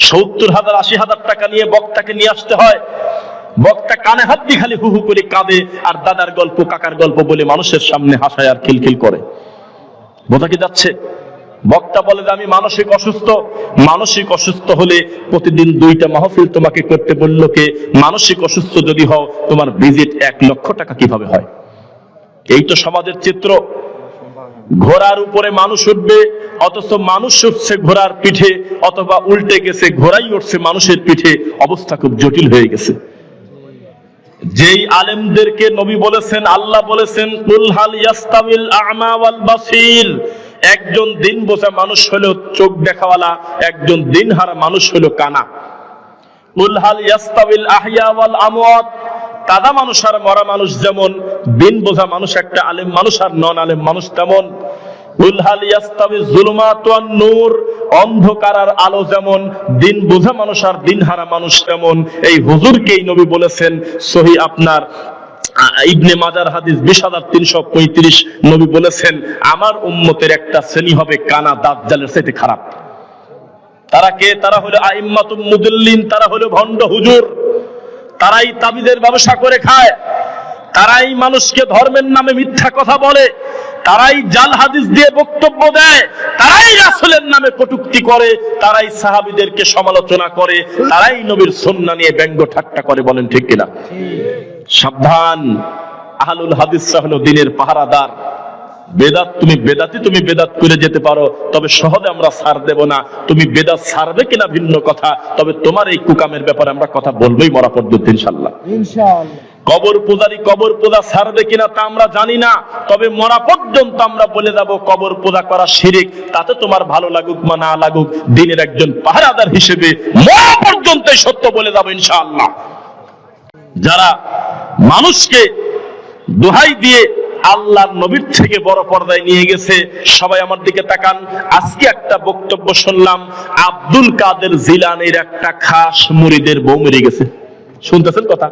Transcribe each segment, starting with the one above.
70,000 80,000 টাকা নিয়ে বক্তাকে নিয়ে আসতে হয়। বক্তা কানে হাত দিয়ে খালি হু হু করে কাঁদে আর দাদার গল্প কাকার গল্প বলে মানুষের সামনে হাসায় আর খিলখিল করে। বোঝা কি যাচ্ছে? বক্তা বলে যে আমি মানসিক অসুস্থ। মানসিক অসুস্থ হলে প্রতিদিন 2টা মাহফিল তোমাকে করতে বললো কে? মানসিক অসুস্থ যদি হও তোমার ভিজিট 1 লক্ষ টাকা কিভাবে হয়? এই তো সমাজের চিত্র। ঘোড়ার উপরে মানুষ উঠবে, অথচ মানুষ উঠছে ঘোড়ার পিঠে, অথবা উল্টে গেছে ঘোড়াই উঠছে মানুষের পিঠে। অবস্থা খুব জটিল হয়ে গেছে। যেই আলেমদেরকে নবী বলেছেন, আল্লাহ বলেছেন কুল হাল ইয়াস্তাবিল আ'মা ওয়াল বাসীর, একজন দিন বোঝা মানুষ হলো চোখ দেখাওয়ালা, একজন দিনহারা মানুষ হলো কানা। কুল হাল ইয়াস্তাবিল আহইয়া ওয়াল আমওয়াত, তাজা মানুষ আর মরা মানুষ যেমন, দিন বোঝা মানুষ একটা আলেম মানুষ আর নন আলেম মানুষ তেমন। কুল হাল ইয়াস্তাবিজ যুলুমাত ওয়ান নূর, অন্ধকার আর আলো যেমন, দিন বোঝা মানুষ আর দিনহারা মানুষ তেমন। এই হুজুরকেই নবী বলেছেন, সহিহ আপনার ইবনে মাজার হাদিস 20,335, নবী বলেছেন আমার উম্মতের একটা শ্রেণী হবে কানা, দাজ্জালের চাইতে খারাপ। তারা কে? তারা হলো আইম্মাতুল মুদিল্লিন, তারা হলো ভণ্ড হুজুর। তারাই তাবিজের ব্যবসা করে খায়, তারাই মানুষকে ধর্মের নামে মিথ্যা কথা বলে, তারাই জাল হাদিস দিয়ে বক্তব্য দেয়, তারাই রাসূলের নামে কটূক্তি করে, তারাই সাহাবীদেরকে সমালোচনা করে, তারাই নবীর সুন্নাহ নিয়ে ব্যঙ্গ ঠাট্টা করে। বলেন ঠিক কিনা? সাবধান, আহলুল হাদিস হলো দিনের পাহারাদার। বেদাত তুমি বেদাতি, তুমি বেদাত করে যেতে পারো, তবে সহজে আমরা ছাড় দেব না। তুমি বেদাত ছাড়বে কিনা ভিন্ন কথা, তবে তোমার এই কুকামের ব্যাপারে আমরা কথা বলবোই মরা পর্যন্ত ইনশাআল্লাহ। কবর পূজারি কবর পূজা ছাড়বে কিনা তা আমরা জানি না, তবে মরা পর্যন্ত আমরা বলে যাব কবর পূজা করা শিরক। তাতে তোমার ভালো লাগুক বা না লাগুক, দিনের একজন পাহারাদার হিসেবে মরা পর্যন্ত সত্য বলে যাব ইনশাআল্লাহ। যারা মানুষকে দোহাই দিয়ে আল্লাহর নবীর থেকে বড় পর্দায় নিয়ে গেছে, সবাই আমার দিকে তাকান। আজকে একটা বক্তব্য শুনলাম, আব্দুল কাদের জিলানীর একটা খাস মুরিদের বউ মরে গেছে। শুনতেছেন কথা?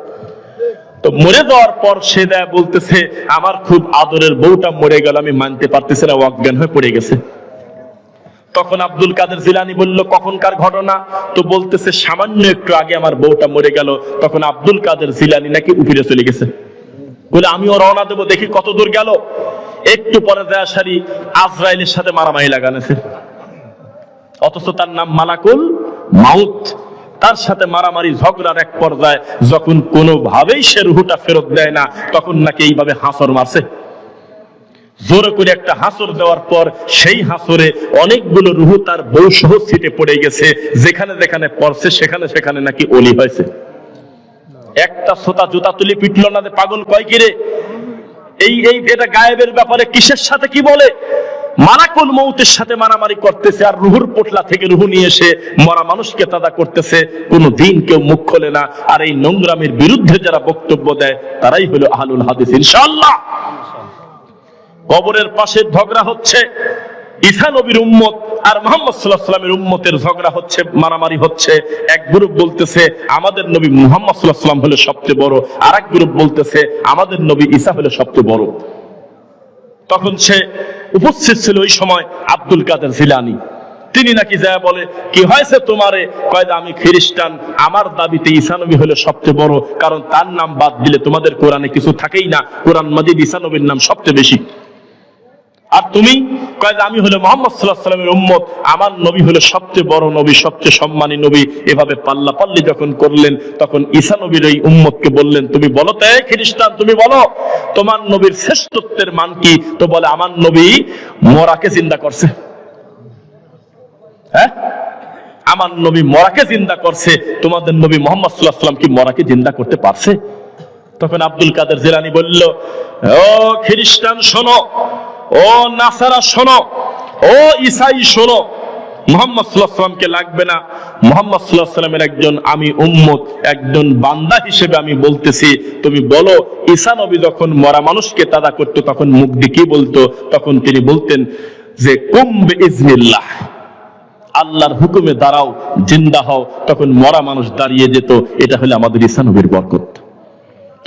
তো মরে যাওয়ার পর সে দেয় বলতেছে আমার খুব আদরের বউটা মরে গেল, আমি মানতে পারতেছি না, অজ্ঞান হয়ে পড়ে গেছে। তখন আব্দুল কাদের জিলানী বলল কখনকার ঘটনা? তো বলতেছে সামান্য একটু আগে আমার বউটা মরে গেল। তখন আব্দুল কাদের জিলানী নাকি উপরে চলে গেছে, বলে আমিও রওনা দেবো, দেখি কত দূর গেল। একটু পরে দেয়াশারি আজরাইলের সাথে মারামারি লাগানেছে, অথচ তার নাম মালাকুল মাউত। তার সাথে মারামারি ঝগড়ার এক পর্যায়ে যখন কোনোভাবেই সে রুহুটা ফেরত দেয় না, তখন নাকি এইভাবে হাসর মারছে। জোরে করে একটা হাসর দেওয়ার পর সেই হাসরে অনেকগুলো রুহু তার বউ সহ ছিটে পড়ে গেছে। যেখানে যেখানে পড়ছে সেখানে সেখানে নাকি অলি হয়েছে। একটা সোতা জুতা তুলি পিটল না, পাগল কয় কিরে? এই এটা গায়েবের ব্যাপারে কিসের সাথে কি বলে? মালাকুল মউতের সাথে মারামারি করতেছে, আর রুহুর পোটলা থেকে রুহু নিয়ে এসে মরা মানুষকে তাদা করতেছে। কোনো দিন কেউ মুখ খোলে না। আর এই নোংরামের বিরুদ্ধে যারা বক্তব্য দেয় তারাই হলো আহলুল হাদিস ইনশাআল্লাহ। কবরের পাশে ঝগড়া হচ্ছে, ঈসা নবীর উম্মত আর মুহাম্মদ সাল্লাল্লাহু আলাইহি ওয়াসাল্লামের উম্মতের ঝগড়া হচ্ছে, মারামারি হচ্ছে। এক গ্রুপ বলতেছে আমাদের নবী মুহাম্মদ সাল্লাল্লাহু আলাইহি ওয়াসাল্লাম হলো সবচেয়ে বড়, আর এক গ্রুপ বলতেছে আমাদের নবী ঈসা হলো সবচেয়ে বড়। তখন সে উপস্থিত ছিল ওই সময় আব্দুল কাদের জিলানী। তিনি নাকি যায় বলে কি হয়েছে তোমারে? কয় আমি খ্রিস্টান, আমার দাবিতে ঈসা নবী হলো সবচেয়ে বড়, কারণ তার নাম বাদ দিলে তোমাদের কোরআনে কিছু থাকেই না। কোরআন মাজিদ ঈসা নবীর নাম সবচেয়ে বেশি। আর তুমি? কয় আমি হলো মুহাম্মদ সাল্লাল্লাহু আলাইহি ওয়াসাল্লামের উম্মত, আমার নবী হলো সবচেয়ে বড় নবী, সবচেয়ে সম্মানী নবী। এভাবে পাল্লাপাল্লি যখন করলেন, তখন ঈসা নবীর এই উম্মতকে বললেন তুমি বলো তো খ্রিস্টান, তুমি বলো তোমার নবীর শ্রেষ্ঠত্বের মান কি? তো বলে আমার নবী মরাকে জিন্দা করছে। হ্যাঁ, আমার নবী মরাকে জিন্দা করছে, তোমাদের নবী মুহাম্মদ সাল্লাল্লাহু আলাইহি ওয়াসাল্লাম কি মরাকে জিন্দা করতে পারছে? তখন আব্দুল কাদের জিলানী বলল ও খ্রিস্টান শোনো, ও নাসারা শোনো, ও ঈসাই শোনো, মুহাম্মদ সাল্লাল্লাহু আলাইহি ওয়াসাল্লামকে লাগবে না। মুহাম্মদ সাল্লাল্লাহু আলাইহি ওয়াসাল্লামের একজন আমি উম্মত, একজন বান্দা হিসেবে আমি বলতেছি, তুমি বলো ঈসা নবী যখন মরা মানুষকে তাদা করতো তখন মুখ দিয়ে কি বলতো? তখন তিনি বলতেন যে কুম বিইজনিল্লাহ, আল্লাহর হুকুমে দাঁড়াও, জিন্দা হও। তখন মরা মানুষ দাঁড়িয়ে যেত। এটা হলো আমাদের ঈসা নবীর বরকত।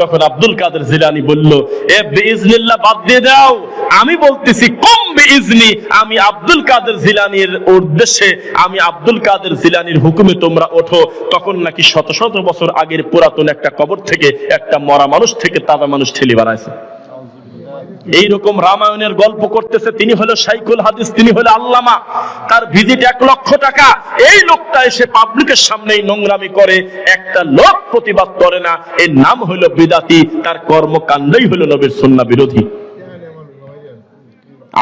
তখন আব্দুল কাদের জিলানী বলল, এ বিইজনিল্লাহ বাদ দিয়ে দাও, আমি বলতেছি কুম বিইজনি, আমি আব্দুল কাদের জিলানীর উদ্দেশ্যে, আমি আব্দুল কাদের জিলানীর হুকুমে তোমরা ওঠো। তখন নাকি শত শত বছর আগের পুরাতন একটা কবর থেকে একটা মরা মানুষ থেকে তাজা মানুষ ঠেলে বাড়াইছে। এইরকম রামায়ণের গল্প করতেছে, তিনি হলো শাইখুল হাদিস, তিনি হলো আল্লামা, তার ভিজিট 1 লক্ষ টাকা। এই লোকটা এসে পাবলিকের সামনেই নোংরামি করে, একটা লোক প্রতিবাদ করে না। এর নাম হলো বিদাতি, তার কর্মকাণ্ডই হলো নবীর সুন্নাহ বিরোধী।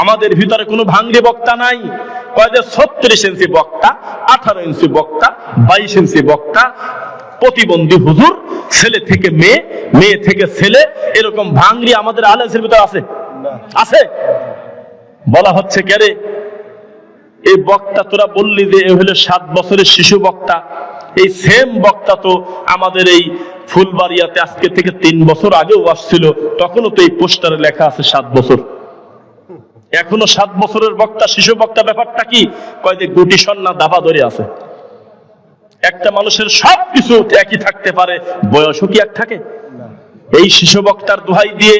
আমাদের ভিতরে কোনো ভাঙ্গি বক্তা নাই, কয় যে 36 ইঞ্চি বক্তা, 18 ইঞ্চি বক্তা, 22 ইঞ্চি বক্তা, প্রতিবন্ধী হুজুর, ছেলে থেকে মেয়ে, মেয়ে থেকে ছেলে, এরকম ভাঙ্গি আমাদের আলেমের ভিতরে আছে? আছে। বলা হচ্ছে কেরে এই বক্তা, তোরা বললি যে এ হলো 7 বছরের শিশু বক্তা, এই সেম বক্তা তো আমাদের এই ফুলবাড়িয়াতে আজকে থেকে 3 বছর আগেও আসছিল, তখনও তো এই পোস্টারে লেখা আছে 7 বছর। এখনো 7 বছরের বক্তা, শিশু বক্তা, ব্যাপারটা কি? কয় যে গুটি সন্না দাবা ধরে আছে। একটা মানুষের সবকিছু একই থাকতে পারে, বয়সও কি এক থাকে? এই শিশু বক্তার দোহাই দিয়ে,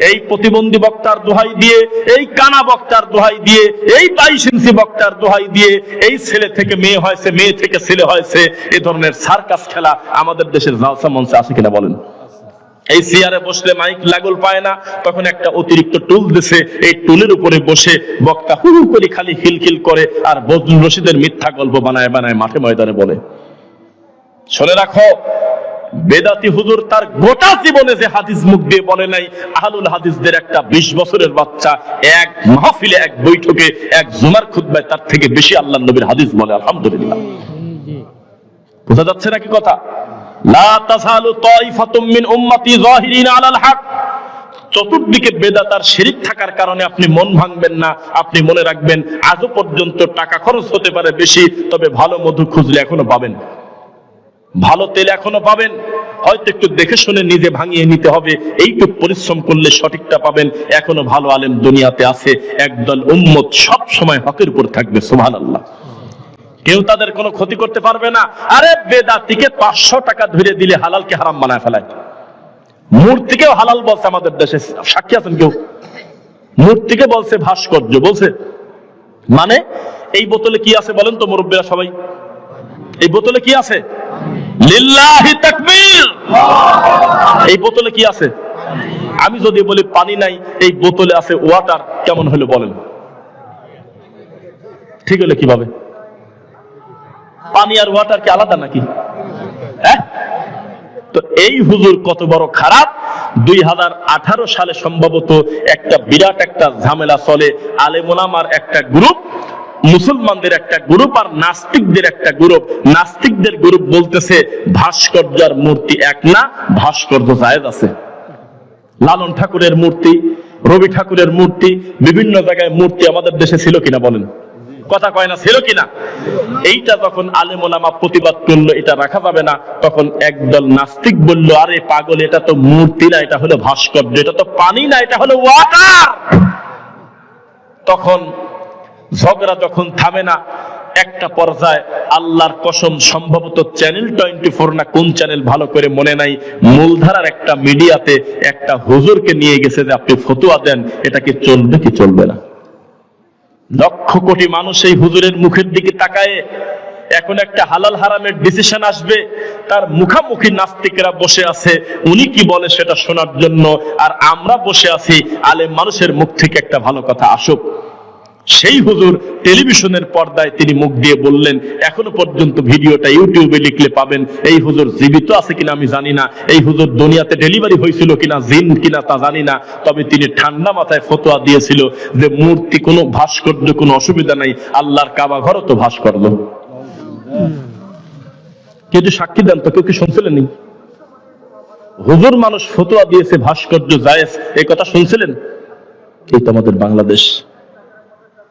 এই প্রতিবন্ধী বক্তার দোহাই দিয়ে, এই কানা বক্তার দোহাই দিয়ে, এই 22 ইঞ্চি বক্তার দোহাই দিয়ে, এই ছেলে থেকে মেয়ে হয়েছে, মেয়ে থেকে ছেলে হয়েছে, এই ধরনের সার্কাস খেলা আমাদের দেশের জালসা মঞ্চে আছে কিনা বলেন? এই চেয়ারে বসলে মাইক লাগল পায় না, তখন একটা অতিরিক্ত টুল দিছে, এই টুলের উপরে বসে বক্তা হু হু করে খালি খিলখিল করে আর বজলুর রশিদের মিথ্যা গল্প বানায় বানায় মাঠে ময়দানে বলে। শুনে রাখো, বেদাতি হুজুর তার গোটা জীবনে যে হাদিস মুখ দিয়ে বলে নাই, আহলুল হাদিসদের একটা 20 বছরের বাচ্চা এক মাহফিলে, এক বৈঠকে, এক জুমার খুতবায় তার থেকে বেশি আল্লাহর নবীর হাদিস বলে। আলহামদুলিল্লাহ। বোঝা যাচ্ছে নাকি কথা? লা তাযালু তাইফাতুম মিন উম্মতি যাহিরিনা আলাল হক। চতুর্দিকে বেদাত আর শিরিক থাকার কারণে আপনি মন ভাঙবেন না। আপনি মনে রাখবেন, আজও পর্যন্ত টাকা খরচ হতে পারে বেশি, তবে ভালো মধু খুঁজলে এখনো পাবেন, ভালো তেল এখনো পাবেন। হয়তো একটু দেখে শুনে নিজে ভাঙিয়ে নিতে হবে, এইটুকু পরিশ্রম করলে সঠিকটা পাবেন। এখনো ভালো আলেম দুনিয়াতে আছে, একদল উম্মত সব সময় হকের উপর থাকবে। সুবহানাল্লাহ। কেউ তাদের কোনো ক্ষতি করতে পারবে না। আরে বেদাতিকে 500 টাকা ধরে দিলে হালালকে হারাম বানায় ফেলায়। মূর্তিকেও হালাল বলছে আমাদের দেশে, সাক্ষী আছেন কেউ? মূর্তিকে বলছে ভাস্কর্য, বলছে। মানে এই বোতলে কি আছে বলেন তো মুরব্বীরা সবাই? এই বোতলে কি আছে? লিল্লাহি তাকবীর। এই বোতলে কি আছে? আমি যদি বলি পানি নাই, এই বোতলে আছে ওয়াটার, কেমন হলো বলেন? ঠিক হলো কিভাবে? পানি আর ওয়াটার কি আলাদা নাকি? হ্যাঁ। তো এই হুজুর কত বড় খারাপ। 2018 সালে সম্ভবত একটা বিরাট একটা ঝামেলা চলে, আলেম ওলামার একটা গ্রুপ, মুসলমানদের একটা গ্রুপ আর নাস্তিকদের একটা গ্রুপ। নাস্তিকদের গ্রুপ বলতেছে ভাস্কর্য আর মূর্তি এক না, ভাস্কর্য জায়েজ আছে। লালন ঠাকুরের মূর্তি, রবি ঠাকুরের মূর্তি, বিভিন্ন জায়গায় মূর্তি আমাদের দেশে ছিল কিনা বলেন? কথা কয় না, ছিল কিনা? এইটা যখন আলেম ওলামা প্রতিবাদ করলো এটা রাখা যাবে না, তখন একদল নাস্তিক বলল, আরে পাগল, এটা তো মূর্তি না, এটা হলো ভাস্কর্য, এটা তো পানি না, এটা হলো ওয়াটার। তখন ঝগড়া যখন থামে না, একটা পর্যায়ে আল্লাহর কসম সম্ভবত চ্যানেল 24 না কোন চ্যানেল ভালো করে মনে নাই, মূলধারার একটা মিডিয়াতে একটা হুজুরকে নিয়ে গেছে যে আপনি ফতোয়া দেন, এটা কি চলবে কি চলবে না। লক্ষ কোটি মানুষ এই হুজুরের মুখের দিকে তাকায়। এখন একটা হালাল হারামের ডিসিশন আসবে, তার মুখামুখি নাস্তিকরা বসে আছে, উনি কি বলে সেটা শোনার জন্য, আর আমরা বসে আছি আলেম মানুষের মুখ থেকে একটা ভালো কথা আসুক। সেই হুজুর টেলিভিশনের পর্দায় তিনি মুখ দিয়ে বললেন, এখনো পর্যন্ত ভিডিওটা ইউটিউবে লিখলে পাবেন। এই হুজুর জীবিত আছে কিনা আমি জানি না, এই হুজুর দুনিয়াতে ডেলিভারি হয়েছিল কিনা, জিন কিনা তা জানি না, তবে তিনি ঠান্ডা মাথায় ফতোয়া দিয়েছিল যে মূর্তি কোনো ভাস্কর্য কোনো অসুবিধা নাই, আল্লাহর কাবা ঘরও তো ভাস্কর্য। কেউ সাক্ষী দেন তো, কেউ কি শুনছিলেন? হুজুর মানুষ ফতোয়া দিয়েছে ভাস্কর্য জায়েজ, এই কথা শুনছিলেন? এই তো আমাদের বাংলাদেশ।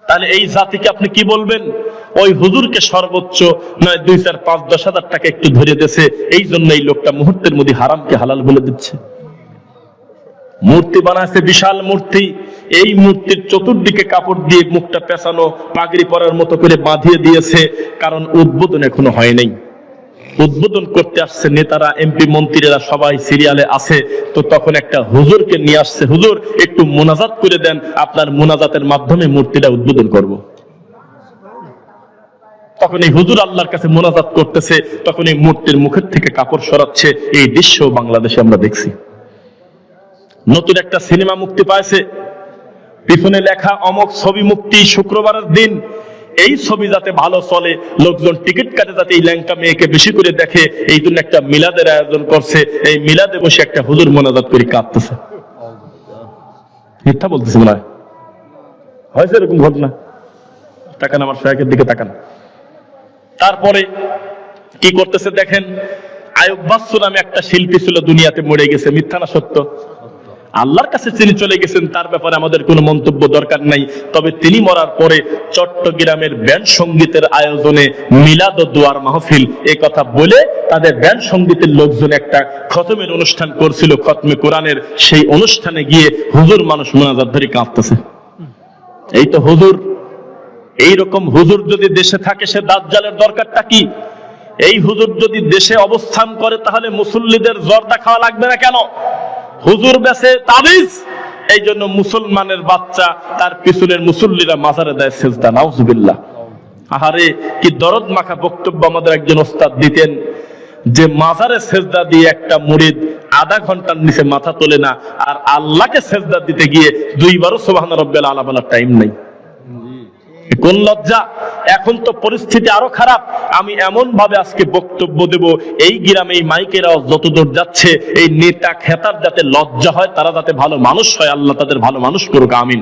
তাহলে এই জাতিকে আপনি কি বলবেন? ওই হুজুরকে সর্বোচ্চ নয় 2, 4, 5, 10 হাজার টাকা একটু ধরে দিয়েছে, এই জন্য এই লোকটা মুহূর্তের মধ্যে হারামকে হালাল বলে দিচ্ছে। মূর্তি বানাইছে, বিশাল মূর্তি, এই মূর্তির চতুর্দিকে কাপড় দিয়ে মুখটা পেঁচানো, পাগড়ি পরার মতো করে বাঁধিয়ে দিয়েছে, কারণ উদ্বোধন এখনো হয় নাই। উদ্বোধন করতে আসছে, নেতারা এমপি মন্ত্রীরা সবাই সিরিয়ালে আছে, তো তখন একটা হুজুরকে নিয়ে আসছে, হুজুর একটু মোনাজাত করে দেন, আপনার মোনাজাতের মাধ্যমে মূর্তিটা উদ্বোধন করব। তখন এই হুজুর আল্লাহর কাছে মোনাজাত করতেছে, তখন এই মূর্তির মুখের থেকে কাপড় সরাচ্ছে। এই দৃশ্য বাংলাদেশে আমরা দেখছি। নতুন একটা সিনেমা মুক্তি পাইছে, পিছনে লেখা অমক ছবি মুক্তি শুক্রবারের দিন। এই ছবি যাতে ভালো চলে, লোকজন টিকিট কাটে যাতে এই ল্যাংটা মেয়েকে বেশি করে দেখে, এই জন্য একটা মিলাদের আয়োজন করছে। এই মিলাদে বসে একটা হুজুর মোনাজাত করে কাঁদতেছে। মিথ্যা বলতেছে মনে হয়? হয়েছে এরকম ঘটনা? তাকান আমার শায়েখের দিকে তাকান। তারপরে কি করতেছে দেখেন, আয়ুব বাচ্চু নামে একটা শিল্পী ছিল, দুনিয়াতে মরে গেছে। মিথ্যা না সত্য? আল্লাহর কাছে তিনি চলে গেছেন, তার ব্যাপারে আমাদের কোনো মন্তব্য দরকার নাই। তবে তিনি মরার পরে চট্টগ্রামের ব্যান্ড সঙ্গীতের আয়োজনে মিলাদ ও দোয়ার মাহফিল এই কথা বলে তাদের ব্যান্ড সঙ্গীতের লোকজন একটা খতমের অনুষ্ঠান করছিল, খতমে কোরআনের। সেই অনুষ্ঠানে গিয়ে হুজুর মানুষ মোনাজাত ধরে কাঁদতেছে। এই তো হুজুর। এইরকম হুজুর যদি দেশে থাকে, সে দাজ্জালের দরকারটা কি? এই হুজুর যদি দেশে অবস্থান করে, তাহলে মুসল্লিদের জর্দা খাওয়া লাগবে না কেন? হুজুর বেশে তাবিজ, এই জন্য মুসলমানের বাচ্চা তার পিছনের মুসল্লিরা মাজারে দেয় সেজদা। নাউজুবিল্লাহ। আহারে কি দরদ মাখা বক্তব্য আমাদের একজন ওস্তাদ দিতেন, যে মাজারে সেজদা দিয়ে একটা মুরিদ আধা ঘন্টার নিচে মাথা তোলে না, আর আল্লাহকে সেজদা দিতে গিয়ে 2 বারও সুবহান রাব্বিল আলা বলার টাইম নাই। কোন লজ্জা! এখন তো পরিস্থিতি আরো খারাপ। আমি এমন ভাবে আজকে বক্তব্য দেব, এই গ্রামে এই মাইকের আওয়াজ যতদূর যাচ্ছে, এই নেতা খেতার যাতে লজ্জা হয়, তারা যাতে ভালো মানুষ হয়, আল্লাহ তাদের ভালো মানুষ করুক, আমিন।